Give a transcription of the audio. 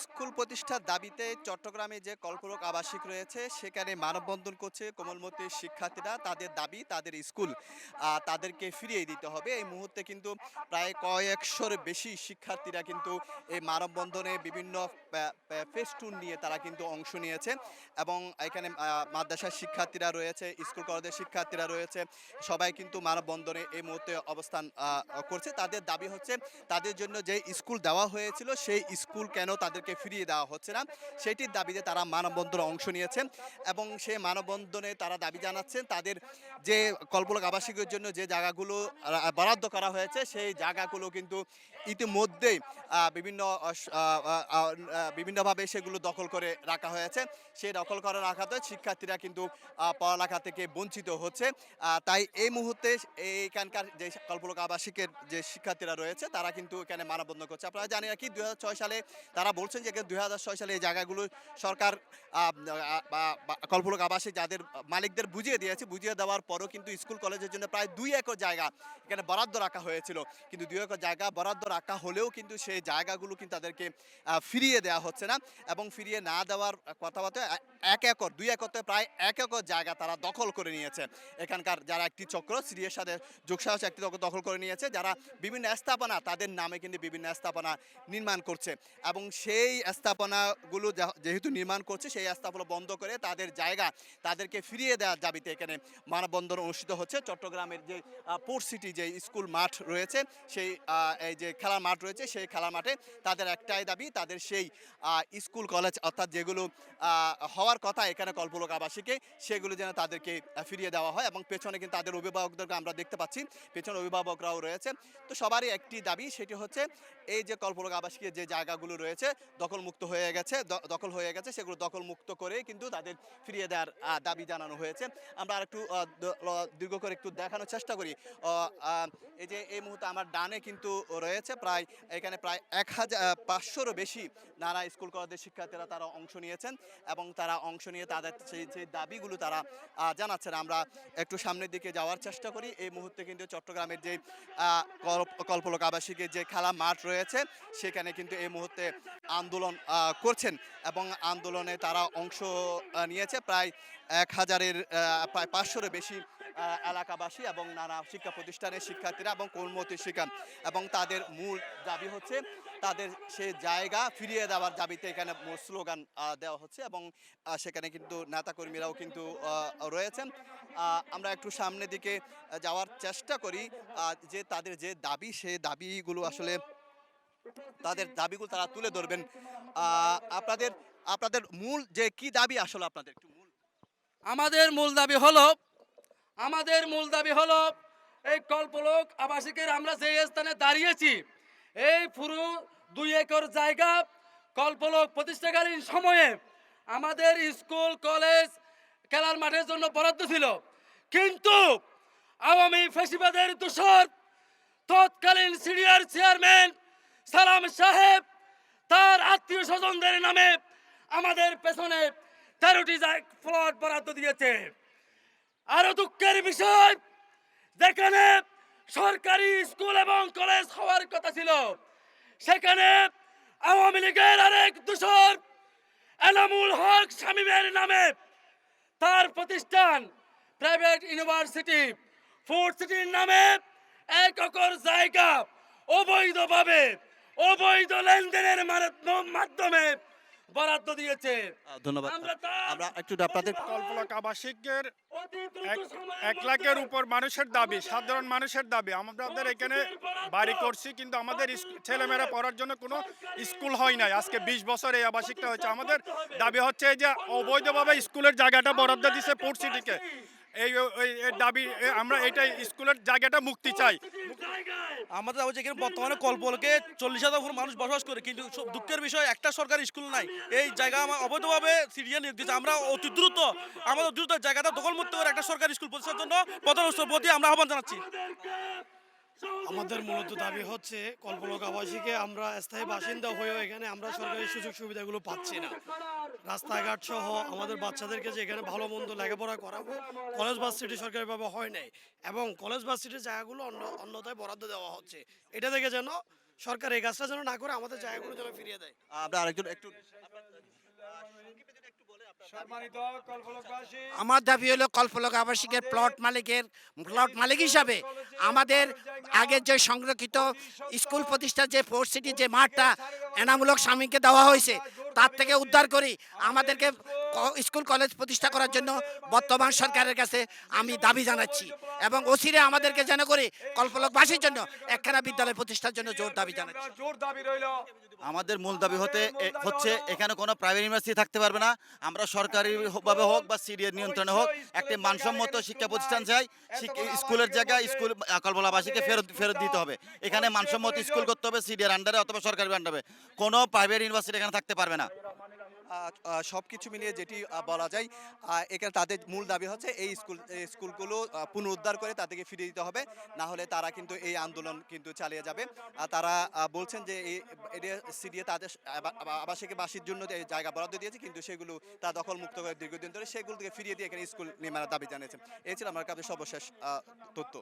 School প্রতিষ্ঠার দাবিতে চট্টগ্রামে যে কল্পরক আবাসিক রয়েছে সেখানে মানববন্ধন করছে কোমলমতি শিক্ষার্থীরা। তাদের দাবি তাদের স্কুল তাদেরকে ফিরিয়ে দিতে হবে। এই মুহূর্তে কিন্তু প্রায় কয়েকশোর বেশি শিক্ষার্থীরা কিন্তু এই মানববন্ধনে বিভিন্ন ফেস্টুন নিয়ে তারা কিন্তু অংশ নিয়েছে এবং এখানে মাদ্রাসার শিক্ষার্থীরা রয়েছে, স্কুল কলেজের শিক্ষার্থীরা রয়েছে, সবাই কিন্তু মানববন্ধনে এই মুহূর্তে অবস্থান করছে। তাদের দাবি হচ্ছে তাদের জন্য যে স্কুল দেওয়া হয়েছিল সেই স্কুল কেন তাদেরকে ফিরিয়ে দেওয়া হচ্ছে না, সেটির দাবিতে তারা মানববন্ধনে অংশ নিয়েছেন এবং সেই মানববন্ধনে তারা দাবি জানাচ্ছেন তাদের যে কল্পলক আবাসিকের জন্য যে জায়গাগুলো বরাদ্দ করা হয়েছে সেই জায়গাগুলো কিন্তু ইতিমধ্যেই বিভিন্ন বিভিন্নভাবে সেগুলো দখল করে রাখা হয়েছে। সেই দখল করে রাখাতে শিক্ষার্থীরা কিন্তু পড়ালেখা থেকে বঞ্চিত হচ্ছে। তাই এই মুহূর্তে এইখানকার যে কল্পলক আবাসিকের যে শিক্ষার্থীরা রয়েছে তারা কিন্তু এখানে মানববন্ধন করছে। আপনারা জানেন কি ২০০৬ সালে তারা বলছেন যে ২০০৬ সালে এই জায়গাগুলো সরকার কল্পলক আবাসিক যাদের মালিকদের বুঝিয়ে দিয়েছে, বুঝিয়ে দেওয়ার পরও কিন্তু স্কুল কলেজের জন্য প্রায় ২ একর জায়গা এখানে বরাদ্দ রাখা হয়েছিল। কিন্তু ২ একর জায়গা বরাদ্দ রাখা হলেও কিন্তু সেই জায়গাগুলো কিন্তু তাদেরকে ফিরিয়ে দেওয়া হচ্ছে না এবং ফিরিয়ে না দেওয়ার কথাবার্তা ১ একর ২ একরতে প্রায় ১ একর জায়গা তারা দখল করে নিয়েছে। এখানকার যারা একটি চক্র সিরিয়ার সাথে যোগসাহস একটি দখল করে নিয়েছে, যারা বিভিন্ন স্থাপনা তাদের নামে কিন্তু বিভিন্ন স্থাপনা নির্মাণ করছে এবং সেই স্থাপনাগুলো যেহেতু নির্মাণ করছে সেই স্থাপনা বন্ধ করে তাদের জায়গা তাদেরকে ফিরিয়ে দেওয়ার দাবিতে এখানে মানববন্ধন অনুষ্ঠিত হচ্ছে। চট্টগ্রামের যে পোর্ট সিটি যে স্কুল মাঠ রয়েছে সেই এই যে খেলার মাঠ রয়েছে সেই খেলার মাঠে তাদের একটাই দাবি, তাদের সেই স্কুল কলেজ অর্থাৎ যেগুলো হওয়ার কথা এখানে কল্পলক আবাসিকে সেগুলো যেন তাদেরকে ফিরিয়ে দেওয়া হয় এবং পেছনে কিন্তু তাদের অভিভাবকদেরকে আমরা দেখতে পাচ্ছি, পেছনে অভিভাবকরাও রয়েছে। তো সবারই একটি দাবি, সেটি হচ্ছে এই যে কল্পলক আবাসিকের যে জায়গাগুলো রয়েছে দখলমুক্ত হয়ে গেছে, দখল হয়ে গেছে, সেগুলো দখলমুক্ত করে কিন্তু তাদের ফিরিয়ে দেওয়ার দাবি জানানো হয়েছে। আমরা আরেকটু দীর্ঘ করে একটু দেখানোর চেষ্টা করি। এই যে এই মুহূর্তে আমার ডানে কিন্তু রয়েছে প্রায় এখানে প্রায় ১,৫০০-রও বেশি নানা স্কুল কলেজের শিক্ষার্থীরা তারা অংশ নিয়েছেন এবং তারা অংশ নিয়ে তাদের সেই দাবিগুলো তারা জানাচ্ছেন। আমরা একটু সামনের দিকে যাওয়ার চেষ্টা করি। এই মুহূর্তে কিন্তু চট্টগ্রামের যে কল্পলক আবাসিকের যে খেলা মাঠ রয়েছে সেখানে কিন্তু এই মুহূর্তে আন্দোলন করছেন এবং আন্দোলনে তারা অংশ নিয়েছে প্রায় ১,০০০-এর প্রায় ৫০০-রও বেশি এলাকাবাসী এবং নানা শিক্ষা প্রতিষ্ঠানের শিক্ষার্থীরা এবং কর্মরত শিক্ষা এবং তাদের মূল দাবি হচ্ছে তাদের সে জায়গা ফিরিয়ে দেওয়ার দাবিতে এখানে স্লোগান দেওয়া হচ্ছে এবং সেখানে কিন্তু নেতাকর্মীরাও কিন্তু রয়েছেন। আমরা একটু সামনের দিকে যাওয়ার চেষ্টা করি যে তাদের যে দাবি সেই দাবিগুলো আসলে তাদের দাবিগুলো তারা তুলে ধরবেন। আপনাদের আপনাদের মূল যে কি দাবি আসলে আপনাদের একটু মূল আমাদের মূল দাবি হলো আমাদের মূল দাবি হলো এই কল্পলোক আবাসিকের আমরা যে স্থানে দাঁড়িয়েছি এই পুরো ২ একর জায়গা কল্পলোক প্রতিষ্ঠাকালীন সময়ে আমাদের স্কুল কলেজ খেলার মাঠের জন্য বরাদ্দ ছিল, কিন্তু আওয়ামী ফ্যাসিবাদের দোসর তৎকালীন সিনিয়র চেয়ারম্যান সালাম সাহেব তার আত্মীয় স্বজনদের নামে আমাদের পেছনে ১৩টি প্লট বরাদ্দ দিয়েছে। আরো দুঃখের বিষয়, যেখানে সরকারি স্কুল এবং কলেজ হওয়ার কথা ছিল সেখানে আওয়ামী লীগের আরেক দূষর এনামুল হক শামীমের নামে তার প্রতিষ্ঠান প্রাইভেট ইউনিভার্সিটি ফুড সিটির নামে ১ একর জায়গা অবৈধভাবে অবৈধ লেনদেনের মাধ্যমে বরাদ্দ দিয়েছে। ধন্যবাদ। আমরা একটু আপনাদের কল্পলক আবাসিকের ১ লাখের উপর মানুষের দাবি, সাধারণ মানুষের দাবি। আমাদের এখানে বাড়ি করছি কিন্তু আমাদের ছেলেমেয়েরা পড়ার জন্য কোনো স্কুল হয় নাই। আজকে ২০ বছর এই আবাসিকটা হয়েছে। আমাদের দাবি হচ্ছে যে অবৈধভাবে স্কুলের জায়গাটা বরাদ্দ দিছে পোর্ট সিটিকে। এই দাবি আমরা এটাই স্কুলের জায়গাটা মুক্তি চাই। আমাদের হচ্ছে এখানে বর্তমানে কল্পলকে ৪০,০০০ উপর মানুষ বসবাস করে, কিন্তু দুঃখের বিষয় একটা সরকারি স্কুল নাই। এই জায়গা আমার অবৈধভাবে সিরিয়াল নিয়োগ দিচ্ছে। আমরা অতি দ্রুত আমাদের দ্রুত জায়গাটা দখলমুক্ত করে একটা সরকারি স্কুল প্রতিষ্ঠার জন্য প্রধান প্রতি আমরা আহ্বান জানাচ্ছি। আমাদের মূলত দাবি হচ্ছে কল্পলক আবাসিকে আমরা স্থায়ী বাসিন্দা হয়েও এখানে আমরা সরকারি সুযোগ সুবিধাগুলো পাচ্ছি না। রাস্তাঘাট সহ আমাদের বাচ্চাদেরকে যে এখানে ভালো মন্দ লেখাপড়া করাবো, কলেজ ভার্সিটি সরকারিভাবে হয় নাই এবং কলেজ ভার্সিটির জায়গাগুলো অন্যথায় বরাদ্দ দেওয়া হচ্ছে। এটা থেকে যেন সরকার এই কাজটা যেন না করে আমাদের জায়গাগুলো যেন ফিরিয়ে দেয়। আমরা আরেকজন একটু আমার দাবি হলো কল্পলক আবাসিকের প্লট মালিক হিসাবে আমাদের আগের যে সংরক্ষিত স্কুল প্রতিষ্ঠার যে ফোর্ট সিটি যে মাঠটা এনামূলক স্বামীকে দেওয়া হয়েছে তার থেকে উদ্ধার করি আমাদেরকে স্কুল কলেজ প্রতিষ্ঠা করার জন্য বর্তমান সরকারের কাছে আমি দাবি জানাচ্ছি এবং অচিরে আমাদেরকে যেন করে কল্পলকবাসীর জন্য একখানা বিদ্যালয় প্রতিষ্ঠার জন্য জোর দাবি জানাচ্ছি। আমাদের মূল দাবি হচ্ছে এখানে কোনো প্রাইভেট ইউনিভার্সিটি থাকতে পারবে না। আমরা সরকারিভাবে হোক বা সিডিএর নিয়ন্ত্রণে হোক একটি মানসম্মত শিক্ষা প্রতিষ্ঠান চাই। স্কুলের জায়গায় স্কুল কল্পলাবাসীকে ফেরত দিতে হবে। এখানে মানসম্মত স্কুল করতে হবে সিডিএর আন্ডারে অথবা সরকারি আন্ডারে, কোনো প্রাইভেট ইউনিভার্সিটি এখানে থাকতে পারবে না। সব কিছু মিলিয়ে যেটি বলা যায় এখানে তাদের মূল দাবি হচ্ছে এই স্কুলগুলো পুনরুদ্ধার করে তাদেরকে ফিরিয়ে দিতে হবে, না হলে তারা কিন্তু এই আন্দোলন কিন্তু চালিয়ে যাবে। তারা বলছেন যে এই সিডিএ তাদের আবাসিকবাসীর জন্য এই জায়গা বরাদ্দ দিয়েছে, কিন্তু সেগুলো তা দখল মুক্ত করে দীর্ঘদিন ধরে সেগুলো থেকে ফিরিয়ে দিয়ে এখানে স্কুল নির্মাণের দাবি জানিয়েছেন। এই ছিল আমার কাছে সর্বশেষ তথ্য।